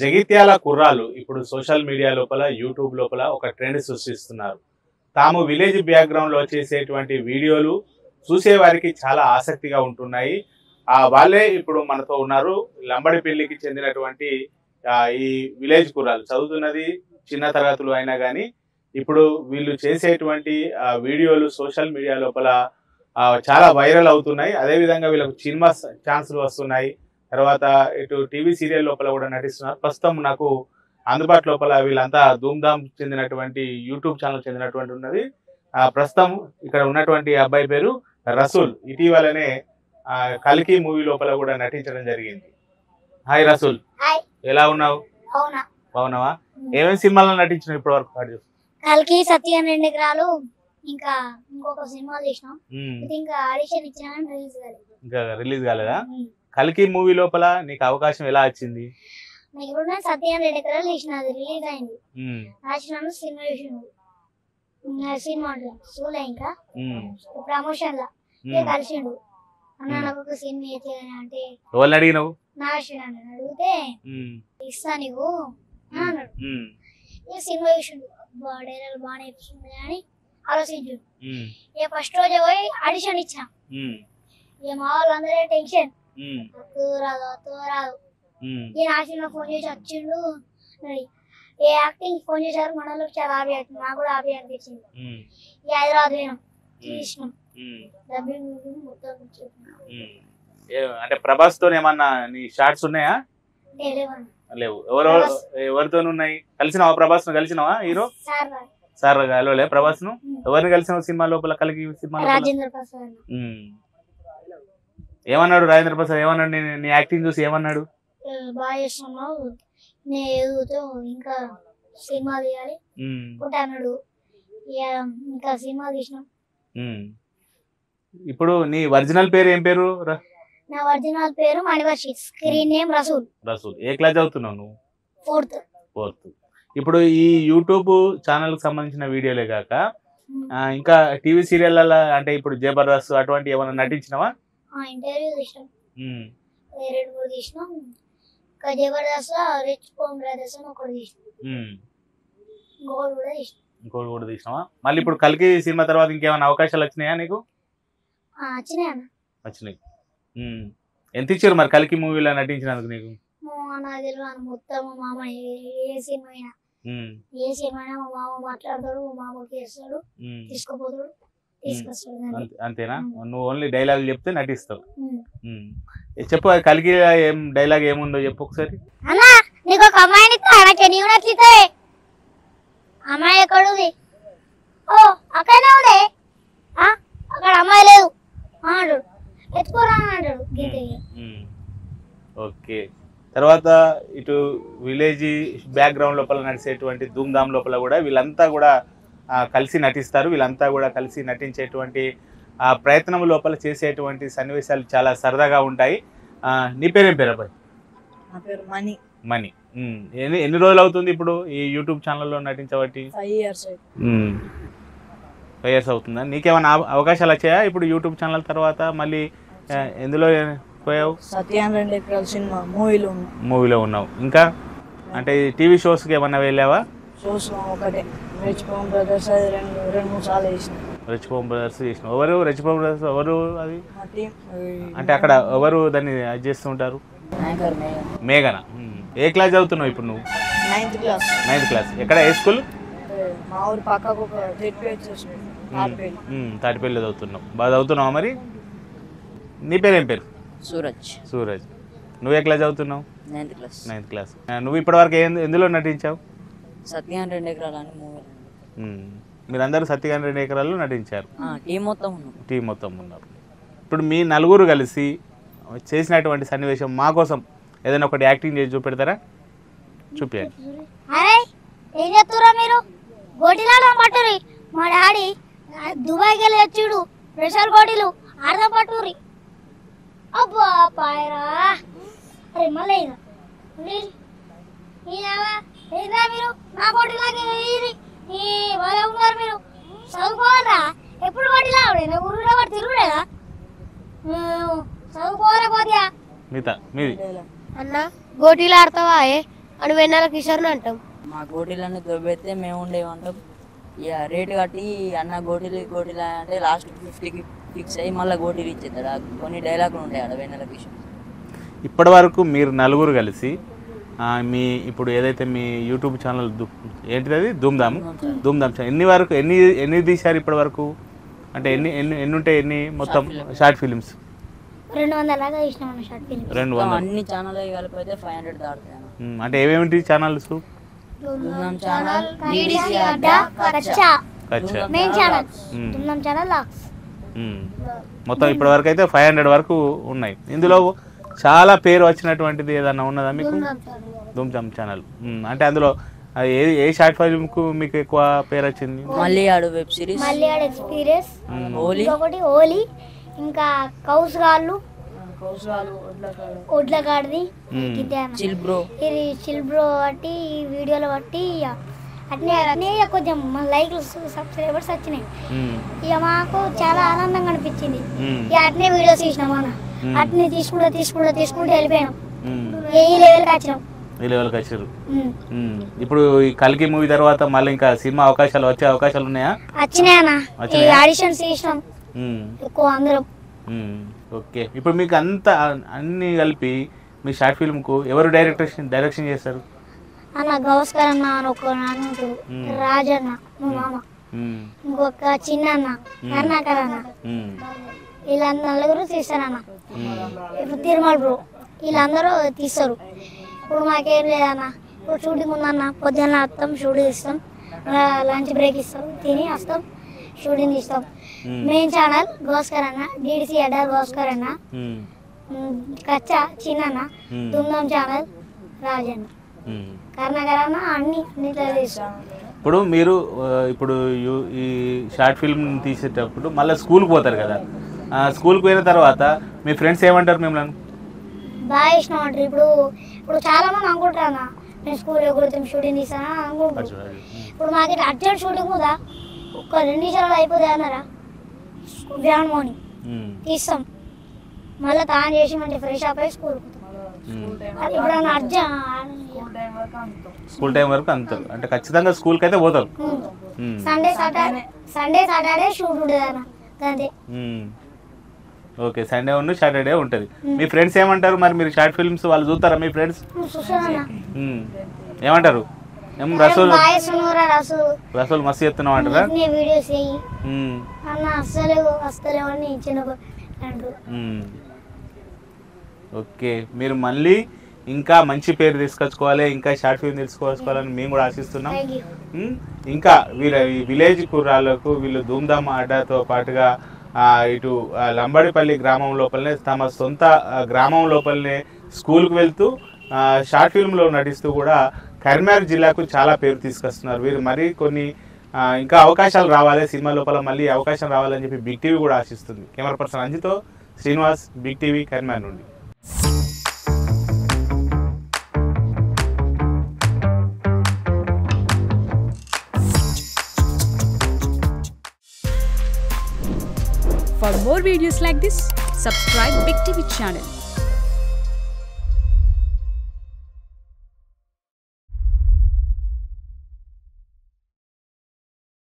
జగిత్యాల కుర్రాళ్ళు ఇప్పుడు social media లోపల యూట్యూబ్ లోపల ఒక ట్రెండ్ సృష్టిస్తున్నారు. తాము విలేజ్ బ్యాక్గ్రౌండ్ లో చేసేటువంటి వీడియోలు చూసేవారికి చాలా ఆసక్తిగా ఉంటున్నాయి. వాళ్ళే ఇప్పుడు మనతో ఉన్నారు. లంబడిపల్లికి చెందినటువంటి ఈ విలేజ్ కుర్రాళ్ళు చదువుతున్నది చిన్న తరగతులు అయినా కానీ ఇప్పుడు వీళ్ళు చేసేటువంటి వీడియోలు సోషల్ మీడియా లోపల చాలా వైరల్ అవుతున్నాయి. అదేవిధంగా వీళ్ళకు సినిమా ఛాన్సులు వస్తున్నాయి. తర్వాత ఇటు టీవీ సీరియల్ లోపల కూడా నటిస్తున్నారు. ప్రస్తుతం నాకు అందుబాటు లోపల వీళ్ళంతా ధూమ్ధామ్ చెందినటువంటి యూట్యూబ్ ఛానల్ చెందినటువంటి ఉన్నది. ప్రస్తుతం ఇక్కడ ఉన్నటువంటి అబ్బాయి పేరు రసూల్. ఇటీవలనే కల్కి మూవీ లోపల కూడా నటించడం జరిగింది. హాయ్ రసూల్, ఎలా ఉన్నావు? బాగున్నావా? ఏమేమి సినిమాల్లో నటించినావు ఇప్పటి వరకు? కల్కి, సత్యం, 2 ఎకరాలు, ఇంకా ఇంకొక సినిమా చేసినాం. ఇంకా ఆడిషన్ ఇచ్చినా ఇంకా రిలీజ్ కాలేదా? కల్కి మూవీ లోపల నీకు అవకాశం ఎలా వచ్చింది? సత్యం 2 ఎకరాలు చేసిన, అది రిలీజ్ అయింది. రాసినాను, సినిమా సినిమా చూలే, ఇంకా ప్రమోషన్ లా కలిసిండు. అన్న నాకు ఒక సినిమా అయితే అంటే ఎవరిని అడిగినావు? నాశనాన్ని అడిగితే ఇస్తా నీకు అన్నాడు. సినిమా చూసిండు, డైరెక్ట్ బాగానే ఇస్తుంది అని ఆలోచించు. ఇక ఫస్ట్ రోజు పోయి ఆడిషన్ ఇచ్చిన. ఇక మా వాళ్ళందరూ టెన్షన్, రాదు. ఈ నాశనం ఫోన్ చేసి వచ్చిండు. ఏ యాక్టింగ్ ఫోన్ చేశారు మనలో, చాలా హ్యాపీ అవుతుంది. నాకు కూడా హ్యాపీ అనిపించింది. ఈ హైదరాబాద్ పోయినాం, చూసినాం, డబ్బింగ్ మొత్తం. అంటే ప్రభాస్ తో ఏమన్నా నీ షార్ట్స్ ఉన్నాయా? లేవు. ఎవరితో ఉన్నాయి? కలిసినావా? ప్రభాస్ ను కలిసినావా? హీరో సార్ కలవలే ప్రభాస్ ను? ఎవరిని కలిసినావు సినిమా లోపల? కలిగి సినిమా ఏమన్నాడు రాజేంద్ర ప్రసాద్? ఏమన్నాడు నీ యాక్టింగ్ చూసి? ఏమన్నాడు? బాగా చేస్తున్నావు, నేను ఇంకా సినిమా తీయాలి అన్నాడు. ఇంకా సినిమా తీసినాం. ఇప్పుడు నీ ఒరిజినల్ పేరు ఏం పేరు? నా ఒరిజినల్ పేరు మణివర్షి, స్క్రీన్ నేమ్ రసూల్. రసూల్. ఏ క్లాస్ చదువుతున్నావు నువ్వు? 4th. ఇప్పుడు ఈ యూట్యూబ్ ఛానల్ కి సంబంధించిన వీడియోలే కాక ఇంకా టీవీ సీరియల్ అంటే ఇప్పుడు జబర్దస్త్ అటువంటి ఏమైనా నటించినావా? ఇంటర్వ్యూ తీసినాం, 2-3 తీసినాం. ఇంకా జబర్దస్త్ రిచ్ పోమ్ బ్రదర్స్ అని ఒకటి తీసినాం, ఇంకోటి కూడా తీసినావా? మళ్ళీ ఇప్పుడు కల్కి సినిమా తర్వాత ఇంకేమైనా అవకాశాలు వచ్చినాయా నీకు? వచ్చినాయి. ఎంత ఇచ్చారు మరి కల్కి మూవీలో నటించినందుకు నీకు? మొత్తం మా మామ ఏ సినిమా మా మామ మాట్లాడతాడు, మా మామకి వేస్తాడు, తీసుకుపోతాడు, తీసుకొస్తాడు. అంతేనా? నువ్వు ఓన్లీ డైలాగ్ చెప్తే నటిస్తావు. చెప్పు, కల్కి ఏం డైలాగ్ ఏముందో చెప్పు ఒకసారి. అన్నా నీకు ఒక అమ్మాయిని అమ్మాయి ఎక్కడుంది? ఓ అక్కడనే ఉంది, అక్కడ అమ్మాయి లేదు అంటాడు, ఎత్తుకోరా అంటాడు. ఓకే. తర్వాత ఇటు విలేజ్ బ్యాక్గ్రౌండ్ లోపల నడిచేటువంటి ధూమ్ధామ్ లోపల కూడా వీళ్ళంతా కూడా కలిసి నటిస్తారు. వీళ్ళంతా కూడా కలిసి నటించేటువంటి ప్రయత్నం లోపల చేసేటువంటి సన్నివేశాలు చాలా సరదాగా ఉంటాయి. నీ పేరేం పేరు అబ్బాయి? మణి. ఎన్ని రోజులు అవుతుంది ఇప్పుడు ఈ యూట్యూబ్ ఛానల్లో నటించబట్టి? 5 years. 5 years అవుతుందా? నీకేమైనా అవకాశాలు వచ్చాయా ఇప్పుడు యూట్యూబ్ ఛానల్ తర్వాత? మళ్ళీ ఎందులో పోయావు? సత్యం 2 ఎకరాల సినిమా మూవీలో ఉన్నావు. ఇంకా అంటే టీవీ షోస్కి ఏమన్నా వెళ్ళావా? షోస్ ఒకటే, రిచ్ పోమ్ బ్రదర్స్, 2-3 సార్లు చేసిన. రిచ్ పోమ్ బ్రదర్స్ చేసిన. ఎవరు రిచ్ పోమ్ బ్రదర్స్? ఎవరు అది? అంటే అక్కడ ఎవరు దాన్ని అది చేస్తూ ఉంటారు? మేఘన. ఏ క్లాస్ చదువుతున్నావు ఇప్పుడు నువ్వు? 9th class. ఎక్కడ? ఏ స్కూల్? మా ఊరు పక్కకు ఒక తాటిపల్లి చదువుతున్నావు. బాగా చదువుతున్నావా మరి? నీ పేరేం పేరు? సూరజ్. నువ్వు ఏ క్లాస్ చదువుతున్నావు? 9th class. నువ్వు ఇప్పటివరకు ఎందులో నటించావు? సత్యం 2 ఎకరాలు అని మూవీ. మీరందరూ సత్యం 2 ఎకరాల్లో నటించారు. టీం మొత్తం ఉన్నారు. ఇప్పుడు మీ నలుగురు కలిసి చేసినటువంటి సన్నివేశం మా కోసం ఏదైనా ఒకటి యాక్టింగ్ చేసి చూపెడతారా? చూపించండి. ఏం చెప్తారా మీరు? గోటీలాడ పట్టురి. మా డాడీ దుబాయ్కి వెళ్ళి వచ్చాడు, స్పెషల్ గోటీలు అర్థం పట్టురి. అబ్బా పాయరా. అరే మళ్ళీ మీరు నా గోటీలాగే ఉన్నారు. మీరు చదువుకోవాలరా? ఎప్పుడు గోటీలా ఊరు తిరుగుడేదా? చదువుకోవాలా కొద్దిగా. మీది అన్న గోటీలు ఆడతావా? అని వెన్నెల కిషోర్ని అంటాం. మా గోటీలన్నీ దొబ్బెత్తే మేము ఉండేమంటాం. ఇక రేటు కట్టి అన్న గోటీలు అంటే లాస్ట్ 50కి ఫిక్స్ అయ్యి మళ్ళీ గోటీలు ఇచ్చేస్తాడు. కొన్ని డైలాగులు ఉంటాయి ఆడ వెన్నెల కిషోర్. ఇప్పటి వరకు మీరు నలుగురు కలిసి మీ ఇప్పుడు ఏదైతే మీ యూట్యూబ్ ఛానల్ ఏంటిది అది ధూమ్ధామ్ ఛానల్ ఎన్ని తీశారు ఇప్పటి వరకు? అంటే ఎన్ని ఉంటాయి? ఎన్ని మొత్తం షార్ట్ ఫిలిమ్స్? 200 లాగా తీసినాం అన్న షార్ట్ ఫిల్మ్. 200. అన్ని ఛానల్ కలిపి అయితే 500 దాటుతాయి. అంటే ఏమేమిటి ఛానల్స్? ధూమ్ధామ్ ఛానల్, డీడీసీ అడ్డా, కచ్చా main channel, Dhoom Dham channel lakhs. మొత్తం ఇప్పటి వరకు అయితే 500 వరకు ఉన్నాయి. ఇందులో చాలా పేరు వచ్చినటువంటిది ఏదన్నా ఉన్నదా మీకు? ధూమ్ధామ్ ఛానల్. అంటే అందులో ఏ షార్ట్ ఫిల్మ్ కు మీకు ఎక్కువ పేరు వచ్చింది? మల్లియాడు వెబ్ సిరీస్, మల్లియాడు ఎక్స్పీరియన్స్, హోలీ, ఒకటి హోలీ, ఇంకా కౌసుగాళ్ళు, ఒడ్లగాడిది, చిల్ బ్రో. ఇది చిల్ బ్రో బట్టి ఈ వీడియోలు బట్టి అట్నే కొంచెం లైక్లు సబ్స్క్రైబర్స్ వచ్చినాయి. ఇక మాకు చాలా ఆనందంగా అనిపించింది. ఇక అట్నే వీడియోస్ తీసినాం అన్న. అట్నే తీసుకుంటూ వెళ్ళిపోయినాం. ఈ లెవెల్కి వచ్చారు. ఇప్పుడు ఈ కల్కి మూవీ తర్వాత మళ్ళీ ఇంకా సినిమా వచ్చే అవకాశాలు ఉన్నాయా? వచ్చినాయి అన్న. ఆడిషన్స్ చేసినాం ఎక్కువ అందరం. ఓకే. ఇప్పుడు మీకు అన్ని కలిపి మీ షార్ట్ ఫిల్మ్ కు ఎవరు డైరెక్షన్ చేస్తారు? అన్న గౌస్కర్ అన్న అని ఒక నాన్న, రాజన్న మా మామ, ఇంకొక చిన్న అన్న, కర్ణాకర్ అన్న, వీళ్ళందరూ నలుగురు తీస్తారన్న. ఇప్పుడు తిరుమల బ్రో వీళ్ళందరూ తీస్తారు. ఇప్పుడు మాకేం లేదన్న. ఇప్పుడు షూటింగ్ ఉందన్న. పొద్దున్న వస్తాం, షూటింగ్ ఇస్తాం, లంచ్ బ్రేక్ ఇస్తాం, తిని వస్తాం, షూటింగ్ ఇస్తాం. మెయిన్ ఛానల్ గౌస్కర్ అన్న, డీడీసీ అడ్డా గౌస్కర్ అన్న, కచ్చా చిన్న, ధూమ్ధామ్ ఛానల్ రాజన్న, కర్ణాకర్ అన్న, అన్నిట్లో తీస్తాం. ఇప్పుడు మీరు ఈ షార్ట్ ఫిల్మ్ తీసేటప్పుడు మళ్ళీ స్కూల్కి పోతారు కదా, స్కూల్కి పోయిన తర్వాత మీ ఫ్రెండ్స్ ఏమంటారు మిమ్మల్ని? బాగా ఇష్టం అంటారు. ఇప్పుడు చాలా మంది అనుకుంటారు అన్న, నేను స్కూల్ ఎగురుతాం షూటింగ్ తీస్తాను అనుకుంటారు. ఇప్పుడు మాకు ఇట్లా అర్జెంట్ షూటింగ్ కూడా ఒక 2 నిమిషాలు అయిపోతుంది అన్నారా, వ్యాన్ మార్నింగ్ తీస్తాం, మళ్ళీ తాను చేసి మంచి ఫ్రెష్ అప్ అయ్యి స్కూల్ ఇప్పుడు స్కూల్ టైం వరకు అంటారు. అంటే ఖచ్చితంగా స్కూల్కి అయితే పోతారు. సండే సాటర్డే షూట్ ఉంటుంది అన్న, అంతే. ఓకే, సండే సాటర్డే ఉంటుంది. మీ ఫ్రెండ్స్ ఏమంటారు మరి? మీరు షార్ట్ ఫిల్మ్స్ వాళ్ళు చూస్తారా మీ ఫ్రెండ్స్? ఏమంటారు? రసూల్ మస్తు చెప్తున్నావు అంటారా? వీడియోస్ అన్న అస్సలు అని చిన్న. ఓకే, మీరు మళ్ళీ ఇంకా మంచి పేరు తీసుకొచ్చుకోవాలి, ఇంకా షార్ట్ ఫిల్మ్ తీసుకోవాలని మేము కూడా ఆశిస్తున్నాం. ఇంకా వీళ్ళ విలేజ్ కుర్రాళ్ళకు వీళ్ళు ధూమ్ధామ్ అడ్డాతో పాటుగా ఇటు లంబడిపల్లి గ్రామం లోపలనే తమ సొంత గ్రామం లోపలనే స్కూల్కి వెళ్తూ షార్ట్ ఫిల్మ్లో నటిస్తూ కూడా కరీంనగర్ జిల్లాకు చాలా పేరు తీసుకొస్తున్నారు. వీరు మరి కొన్ని ఇంకా అవకాశాలు రావాలి, సినిమా లోపల మళ్ళీ అవకాశం రావాలని చెప్పి బిగ్ టీవీ కూడా ఆశిస్తుంది. కెమెరా పర్సన్ అంజితో శ్రీనివాస్, బిగ్ టీవీ, కరీంనగర్ నుండి. For more videos like this, subscribe Big TV channel.